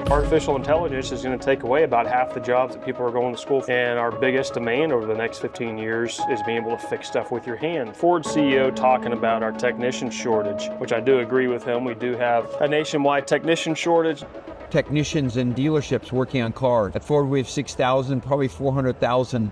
Artificial intelligence is going to take away about half the jobs that people are going to school for. And our biggest demand over the next 15 years is being able to fix stuff with your hand. Ford CEO talking about our technician shortage, which I do agree with him. We do have a nationwide technician shortage. Technicians in dealerships working on cars. At Ford, we have 6,000, probably 400,000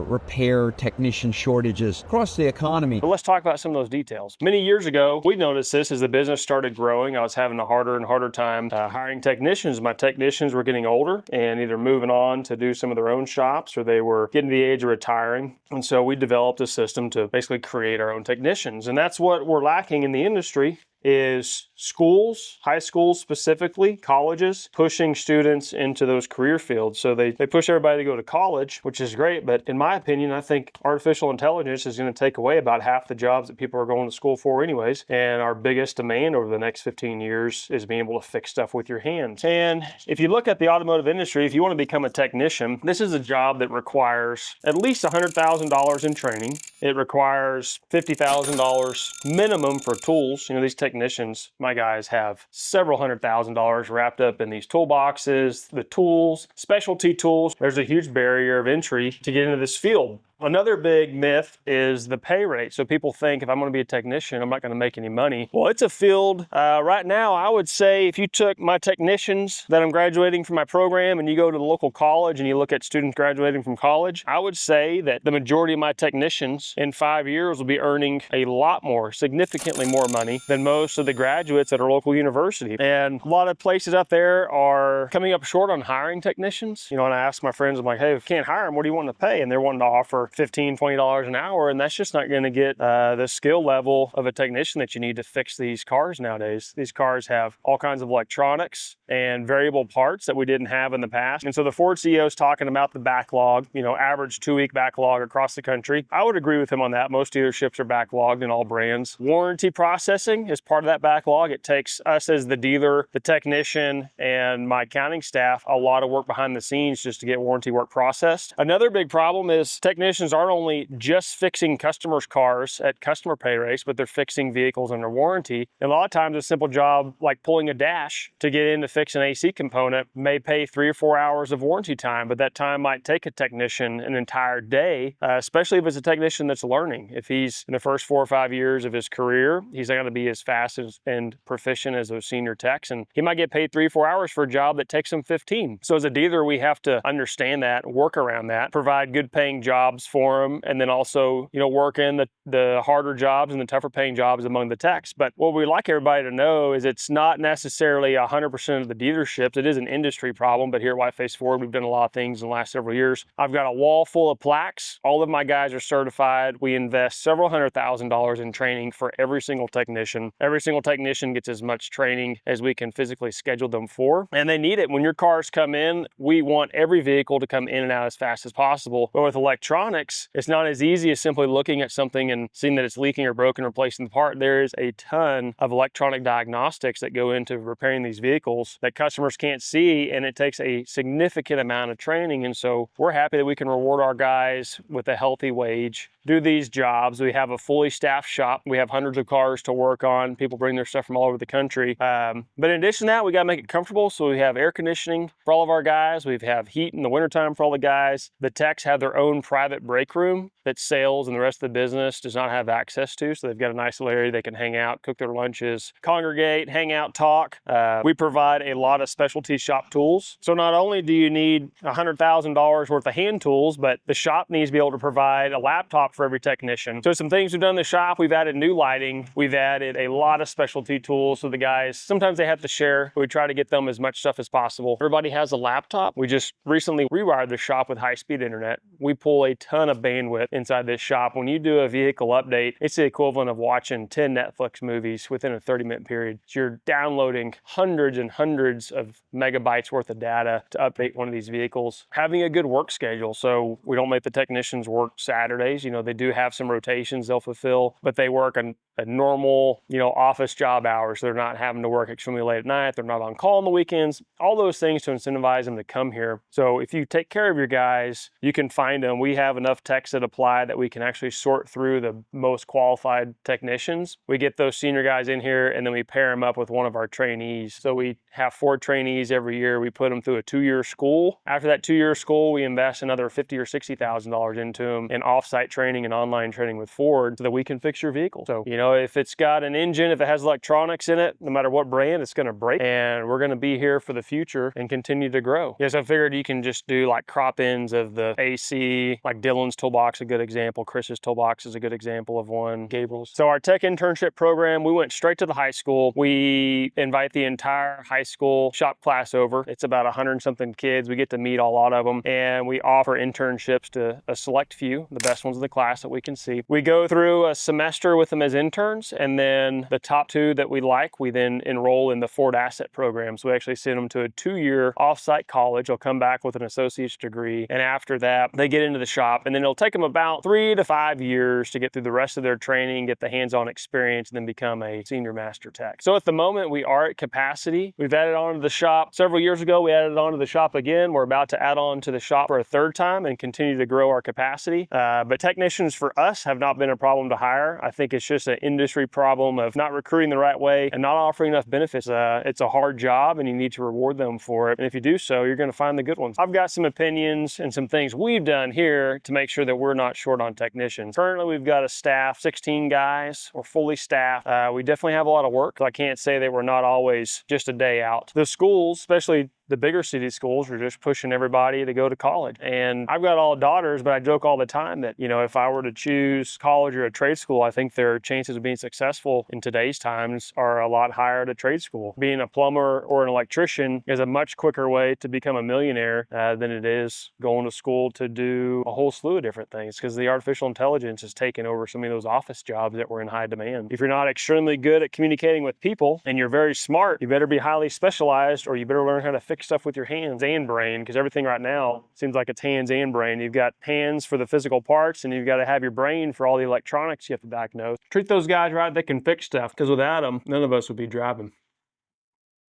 repair technician shortages across the economy. But let's talk about some of those details. Many years ago, we noticed this as the business started growing. I was having a harder and harder time hiring technicians. My technicians were getting older and either moving on to do some of their own shops or they were getting to the age of retiring. And so we developed a system to basically create our own technicians. And that's what we're lacking in the industry is schools, high schools specifically, colleges, pushing students into those career fields. So they push everybody to go to college, which is great. But in my opinion, I think artificial intelligence is going to take away about half the jobs that people are going to school for anyways. And our biggest demand over the next 15 years is being able to fix stuff with your hands. And if you look at the automotive industry, if you want to become a technician, this is a job that requires at least $100,000 in training. It requires $50,000 minimum for tools. You know, these technicians, my guys, have several $100,000 wrapped up in these toolboxes, the tools, specialty tools. There's a huge barrier of entry to get into this field. Another big myth is the pay rate. So people think if I'm going to be a technician, I'm not going to make any money. Well, it's a field. Right now, I would say if you took my technicians that I'm graduating from my program and you go to the local college and you look at students graduating from college, I would say that the majority of my technicians in 5 years will be earning a lot more, significantly more money than most of the graduates at our local university. And a lot of places out there are coming up short on hiring technicians. You know, and I ask my friends, I'm like, hey, if you can't hire them, what do you want to pay? And they're wanting to offer $15, $20 an hour, and that's just not going to get the skill level of a technician that you need to fix these cars nowadays. These cars have all kinds of electronics and variable parts that we didn't have in the past. And so the Ford CEO is talking about the backlog, you know, average 2-week backlog across the country. I would agree with him on that. Most dealerships are backlogged in all brands. Warranty processing is part of that backlog. It takes us as the dealer, the technician, and my accounting staff a lot of work behind the scenes just to get warranty work processed. Another big problem is technicians aren't only just fixing customers' cars at customer pay rates, but they're fixing vehicles under warranty. And a lot of times a simple job like pulling a dash to get in to fix an AC component may pay 3 or 4 hours of warranty time, but that time might take a technician an entire day, especially if it's a technician that's learning. If he's in the first 4 or 5 years of his career, he's not going to be as fast and proficient as those senior techs, and he might get paid 3 or 4 hours for a job that takes him 15. So as a dealer, we have to understand that, work around that, provide good paying jobs for them, and then also, you know, work in the harder jobs and the tougher paying jobs among the techs. But what we'd like everybody to know is it's not necessarily 100% of the dealerships. It is an industry problem, but here at Whiteface Ford, we've done a lot of things in the last several years. I've got a wall full of plaques. All of my guys are certified. We invest several $100,000 in training for every single technician. Every single technician gets as much training as we can physically schedule them for, and they need it. When your cars come in, we want every vehicle to come in and out as fast as possible. But with electronics, it's not as easy as simply looking at something and seeing that it's leaking or broken, replacing the part. There is a ton of electronic diagnostics that go into repairing these vehicles that customers can't see, and it takes a significant amount of training. And so we're happy that we can reward our guys with a healthy wage, do these jobs. We have a fully staffed shop. We have hundreds of cars to work on. People bring their stuff from all over the country. But in addition to that, we got to make it comfortable. So we have air conditioning for all of our guys. We have heat in the wintertime for all the guys. The techs have their own private break room that sales and the rest of the business does not have access to. So they've got a nice little area they can hang out, cook their lunches, congregate, hang out, talk. We provide a lot of specialty shop tools. So not only do you need $100,000 worth of hand tools, but the shop needs to be able to provide a laptop for every technician. So some things we've done in the shop, we've added new lighting. We've added a lot of specialty tools. So the guys, sometimes they have to share. We try to get them as much stuff as possible. Everybody has a laptop. We just recently rewired the shop with high-speed internet. We pull a ton of bandwidth inside this shop. When you do a vehicle update, it's the equivalent of watching 10 Netflix movies within a 30-minute period. So you're downloading hundreds and hundreds of megabytes worth of data to update one of these vehicles. Having a good work schedule. So we don't make the technicians work Saturdays. You know, they do have some rotations they'll fulfill, but they work a normal, you know, office job hours. They're not having to work extremely late at night. They're not on call on the weekends. All those things to incentivize them to come here. So if you take care of your guys, you can find them. We have enough techs that apply that we can actually sort through the most qualified technicians, we get those senior guys in here and then we pair them up with one of our trainees. So we have 4 trainees every year. We put them through a 2-year school. After that 2-year school, we invest another $50,000 or $60,000 into them in offsite training and online training with Ford so that we can fix your vehicle. So, you know, if it's got an engine, if it has electronics in it, no matter what brand, it's going to break. And we're going to be here for the future and continue to grow. Yes, I figured you can just do like crop ends of the AC, like Dylan's toolbox, a good example. Chris's toolbox is a good example of one. Gabriel's. So our tech internship program, we went straight to the high school. We invite the entire high school shop class over. It's about 100 and something kids. We get to meet a lot of them, and we offer internships to a select few, the best ones of the class that we can see. We go through a semester with them as interns, and then the top 2 that we like, we then enroll in the Ford Asset program. So we actually send them to a 2-year offsite college. They'll come back with an associate's degree, and after that, they get into the shop, and then it'll take them about 3 to 5 years to get through the rest of their training, get the hands-on experience, and then become a senior master tech. So at the moment, we are at capacity. We've added on to the shop. Several years ago, we added on to the shop again. We're about to add on to the shop for a 3rd time and continue to grow our capacity. But technicians for us have not been a problem to hire. I think it's just an industry problem of not recruiting the right way and not offering enough benefits. It's a hard job and you need to reward them for it. And if you do so, you're going to find the good ones. I've got some opinions and some things we've done here to make sure that we're not short on technicians. Currently, we've got a staff, 16 guys. We're fully staffed. We definitely have a lot of work. I can't say that we're not always just a day out. The schools, especially the bigger city schools, are just pushing everybody to go to college. And I've got all daughters, but I joke all the time that, you know, if I were to choose college or a trade school, I think their chances of being successful in today's times are a lot higher at a trade school. Being a plumber or an electrician is a much quicker way to become a millionaire than it is going to school to do a whole slew of different things, because the artificial intelligence has taken over some of those office jobs that were in high demand. If you're not extremely good at communicating with people and you're very smart, you better be highly specialized, or you better learn how to fix stuff with your hands and brain, because everything right now seems like it's hands and brain. You've got hands for the physical parts, and you've got to have your brain for all the electronics you have to diagnose. Treat those guys right, they can fix stuff, because without them, none of us would be driving.